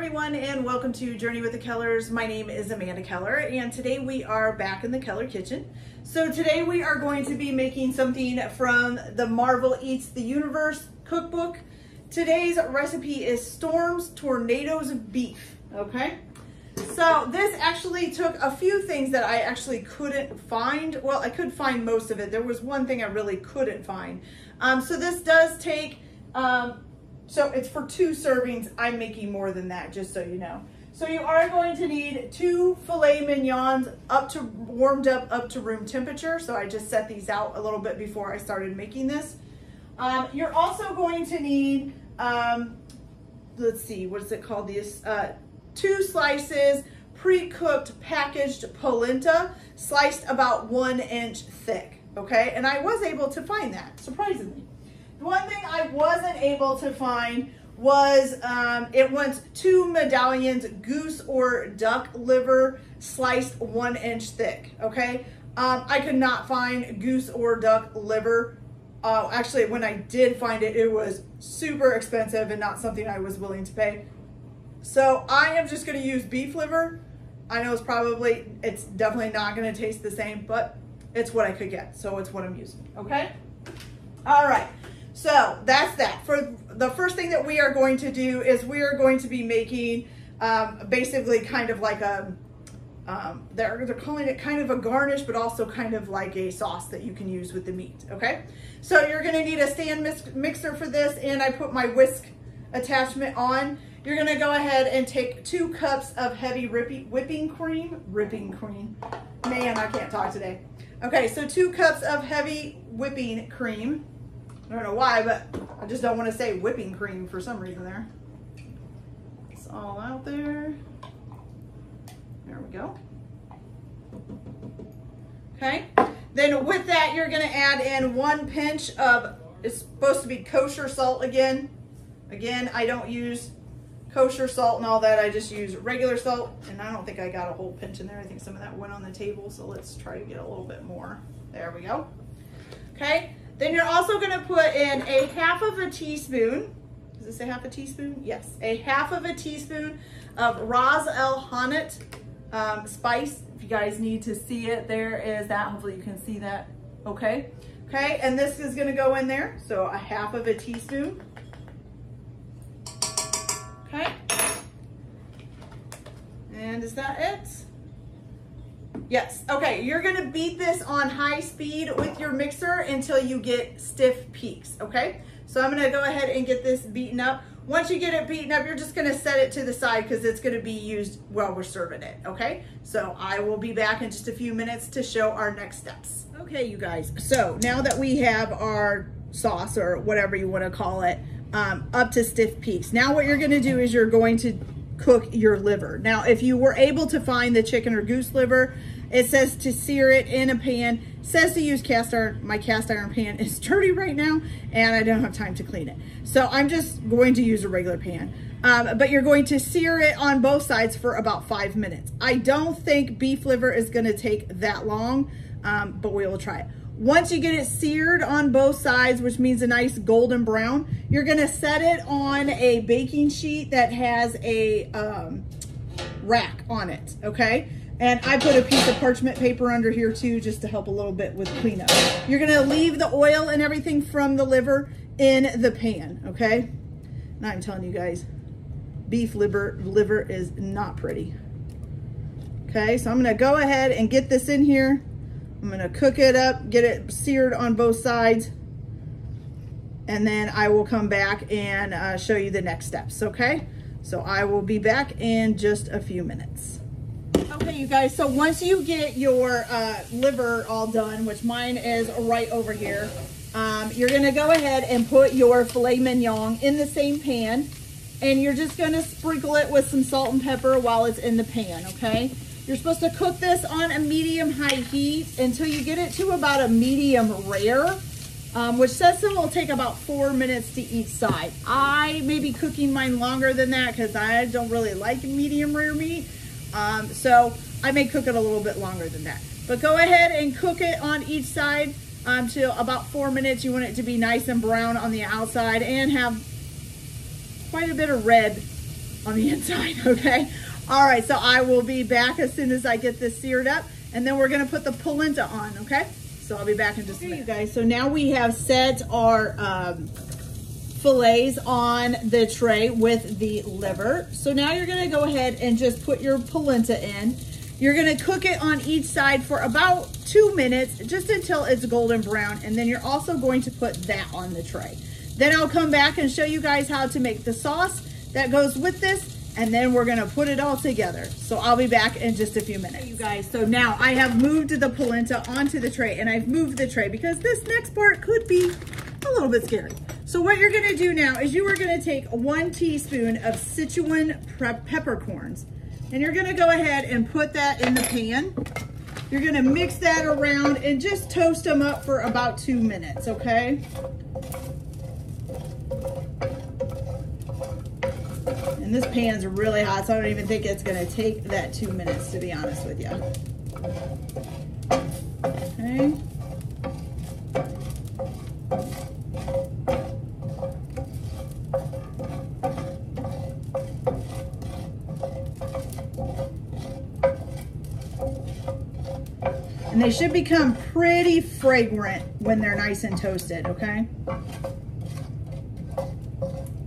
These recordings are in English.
everyone, and welcome to Journey with the Kellers. My name is Amanda Keller, and today we are back in the Keller kitchen. So today we are going to be making something from the Marvel Eats the Universe cookbook. Today's recipe is Storm's Tournedos of Beef, okay? So this actually took a few things that I actually couldn't find. Well, I could find most of it. There was one thing I really couldn't find. So this does take, so it's for 2 servings. I'm making more than that, just so you know. So you are going to need 2 filet mignons warmed up to room temperature. So I just set these out a little bit before I started making this. You're also going to need, let's see, what is it called? These 2 slices pre-cooked packaged polenta, sliced about 1 inch thick. Okay, and I was able to find that, surprisingly. The one thing I wasn't able to find was it wants 2 medallions goose or duck liver sliced 1 inch thick. Okay, I could not find goose or duck liver. Actually, when I did find it, it was super expensive and not something I was willing to pay. So I am just going to use beef liver. I know it's definitely not going to taste the same, but it's what I could get, so it's what I'm using. Okay, all right. So that's that. For the first thing that we are going to do is we are going to be making basically kind of like a, they're calling it kind of a garnish, but also kind of like a sauce that you can use with the meat, okay? So you're gonna need a stand mixer for this, and I put my whisk attachment on. You're gonna go ahead and take 2 cups of heavy whipping cream. Man, I can't talk today. Okay, so 2 cups of heavy whipping cream. I don't know why, but I just don't want to say whipping cream for some reason there. It's all out there. There we go. Okay. Then with that, you're going to add in 1 pinch of, it's supposed to be kosher salt again. Again, I don't use kosher salt and all that. I just use regular salt. And I don't think I got a whole pinch in there. I think some of that went on the table. So let's try to get a little bit more. There we go. Okay. Then you're also going to put in a half of a teaspoon. Does this say half a teaspoon? Yes. A half of a teaspoon of Ras El Hanout spice. If you guys need to see it, there is that. Hopefully you can see that. Okay. Okay. And this is going to go in there. So a half of a teaspoon. Okay. And is that it? Yes. Okay, you're going to beat this on high speed with your mixer until you get stiff peaks, okay? So I'm going to go ahead and get this beaten up. Once you get it beaten up, you're just going to set it to the side because it's going to be used while we're serving it, okay? So I will be back in just a few minutes to show our next steps. Okay, you guys. So now that we have our sauce, or whatever you want to call it, up to stiff peaks, now what you're going to do is you're going to cook your liver. Now, if you were able to find the chicken or goose liver, it says to sear it in a pan. It says to use cast iron. My cast iron pan is dirty right now, and I don't have time to clean it. So I'm just going to use a regular pan. But you're going to sear it on both sides for about 5 minutes. I don't think beef liver is going to take that long, but we will try it. Once you get it seared on both sides, which means a nice golden brown, you're gonna set it on a baking sheet that has a rack on it, okay? And I put a piece of parchment paper under here too, just to help a little bit with cleanup. You're gonna leave the oil and everything from the liver in the pan, okay? And I'm telling you guys, beef liver is not pretty. Okay, so I'm gonna go ahead and get this in here. I'm gonna cook it up, get it seared on both sides, and then I will come back and show you the next steps, okay? So I will be back in just a few minutes. Okay, you guys, so once you get your liver all done, which mine is right over here, you're gonna go ahead and put your filet mignon in the same pan, and you're just gonna sprinkle it with some salt and pepper while it's in the pan, okay? You're supposed to cook this on a medium-high heat until you get it to about a medium rare, which says it will take about 4 minutes to each side. I may be cooking mine longer than that because I don't really like medium rare meat. So I may cook it a little bit longer than that. But go ahead and cook it on each side to about 4 minutes. You want it to be nice and brown on the outside and have quite a bit of red on the inside, okay? All right, so I will be back as soon as I get this seared up, and then we're gonna put the polenta on, okay? So I'll be back in just a minute. You guys, so now we have set our fillets on the tray with the liver. So now you're gonna go ahead and just put your polenta in. You're gonna cook it on each side for about 2 minutes, just until it's golden brown, and then you're also going to put that on the tray. Then I'll come back and show you guys how to make the sauce that goes with this, and then we're gonna put it all together. So I'll be back in just a few minutes. You guys, so now I have moved the polenta onto the tray, and I've moved the tray because this next part could be a little bit scary. So what you're gonna do now is you are gonna take 1 teaspoon of Sichuan peppercorns, and you're gonna go ahead and put that in the pan. You're gonna mix that around and just toast them up for about 2 minutes, okay? And this pan's really hot, so I don't even think it's gonna take that 2 minutes, to be honest with you. Okay. And they should become pretty fragrant when they're nice and toasted, okay?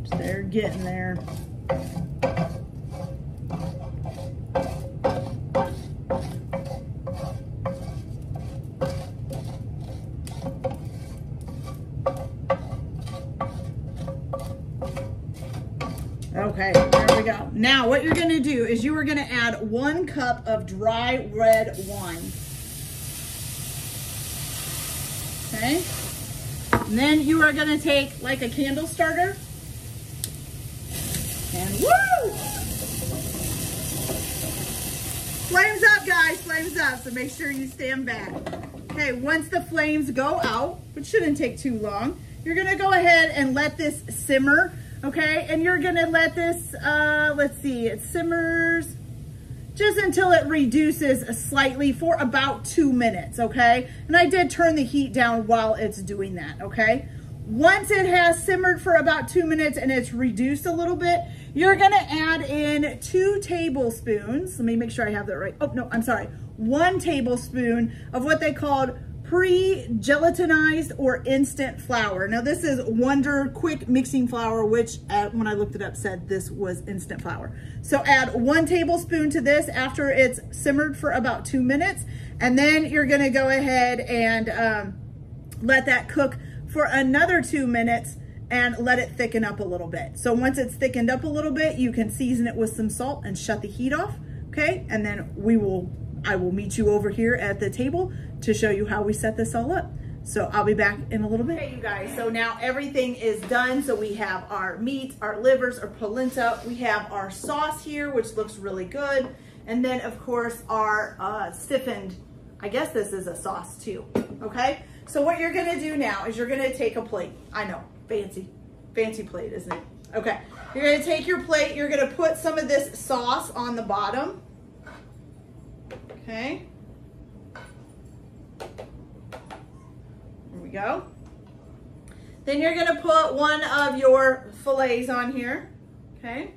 So they're getting there. Okay, there we go. Now what you're gonna do is you are gonna add 1 cup of dry red wine. Okay, and then you are gonna take like a candle starter and woo! Flames up, guys, flames up. So make sure you stand back. Okay, once the flames go out, which shouldn't take too long, you're gonna go ahead and let this simmer. Okay, and you're gonna let this, let's see, it simmers just until it reduces slightly for about 2 minutes, okay? And I did turn the heat down while it's doing that, okay? Once it has simmered for about 2 minutes and it's reduced a little bit, you're gonna add in 2 tablespoons. Let me make sure I have that right. Oh, no, I'm sorry. 1 tablespoon of what they called pre-gelatinized or instant flour. Now this is Wonder Quick Mixing Flour, which when I looked it up said this was instant flour. So add 1 tablespoon to this after it's simmered for about 2 minutes. And then you're gonna go ahead and let that cook for another 2 minutes and let it thicken up a little bit. So once it's thickened up a little bit, you can season it with some salt and shut the heat off, okay? And then I will meet you over here at the table to show you how we set this all up. So I'll be back in a little bit. Okay, you guys, so now everything is done. So we have our meat, our livers, our polenta. We have our sauce here, which looks really good. And then of course our stiffened, I guess this is a sauce too, okay? So what you're gonna do now is you're gonna take a plate. I know, fancy plate, isn't it? Okay, you're gonna take your plate, you're gonna put some of this sauce on the bottom. Okay. There we go. Then you're gonna put one of your fillets on here, okay?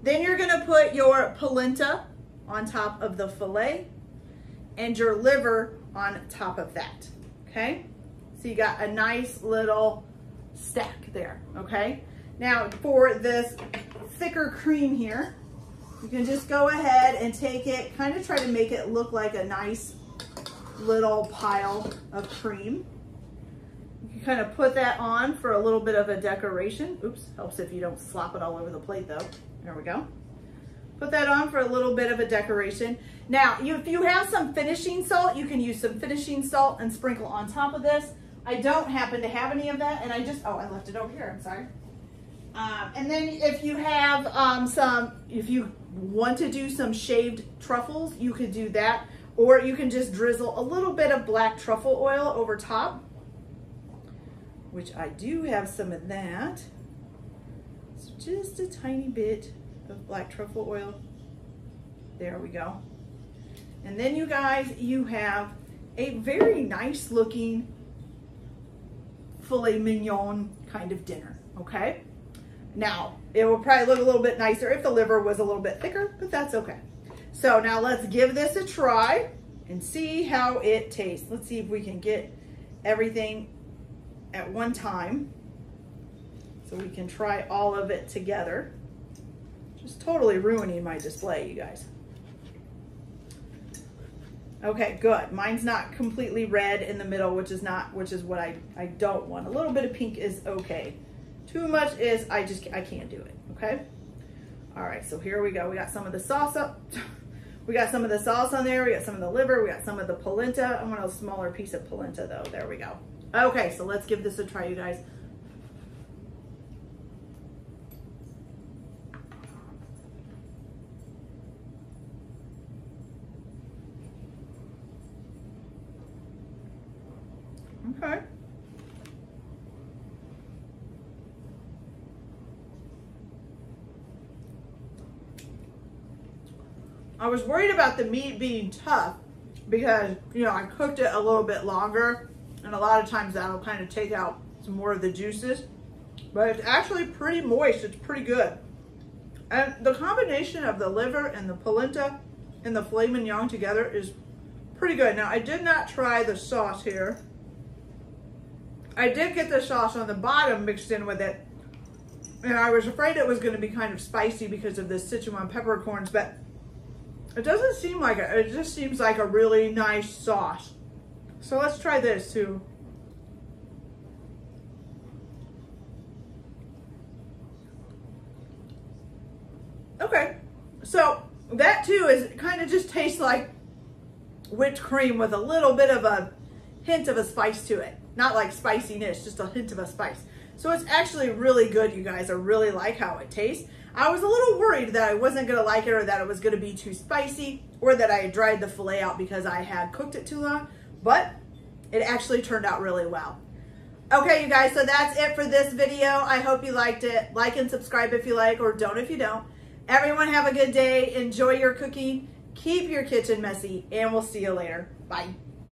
Then you're gonna put your polenta on top of the fillet and your liver on top of that, okay? So you got a nice little stack there, okay? Now for this thicker cream here, you can just go ahead and take it, kind of try to make it look like a nice little pile of cream. You can kind of put that on for a little bit of a decoration. Oops, helps if you don't slop it all over the plate though. There we go. Put that on for a little bit of a decoration. Now, if you have some finishing salt, you can use some finishing salt and sprinkle on top of this. I don't happen to have any of that, and I left it over here, I'm sorry. And then if you have if you want to do some shaved truffles, you could do that, or you can just drizzle a little bit of black truffle oil over top, which I do have some of that. So just a tiny bit of black truffle oil. There we go. And then you guys, you have a very nice looking filet mignon kind of dinner, okay? Now, it will probably look a little bit nicer if the liver was a little bit thicker, but that's okay. So now let's give this a try and see how it tastes. Let's see if we can get everything at one time so we can try all of it together. Just totally ruining my display, you guys. Okay, good. Mine's not completely red in the middle, which is what I don't want. A little bit of pink is okay. Too much is, I can't do it, okay? All right, so here we go. We got some of the sauce up. We got some of the sauce on there. We got some of the liver. We got some of the polenta. I want a smaller piece of polenta though. There we go. Okay, so let's give this a try, you guys. Okay. I was worried about the meat being tough because, you know, I cooked it a little bit longer, and a lot of times that'll kind of take out some more of the juices, but it's actually pretty moist. It's pretty good. And the combination of the liver and the polenta and the filet mignon together is pretty good. Now, I did not try the sauce here. I did get the sauce on the bottom mixed in with it, and I was afraid it was going to be kind of spicy because of the Sichuan peppercorns, but it doesn't seem like it. It just seems like a really nice sauce. So let's try this too. Okay, so that too is kind of just tastes like whipped cream with a little bit of a hint of a spice to it. Not like spiciness, just a hint of a spice. So it's actually really good, you guys. I really like how it tastes. I was a little worried that I wasn't gonna like it, or that it was gonna be too spicy, or that I had dried the filet out because I had cooked it too long, but it actually turned out really well. Okay, you guys, so that's it for this video. I hope you liked it. Like and subscribe if you like, or don't if you don't. Everyone have a good day. Enjoy your cooking. Keep your kitchen messy, and we'll see you later. Bye.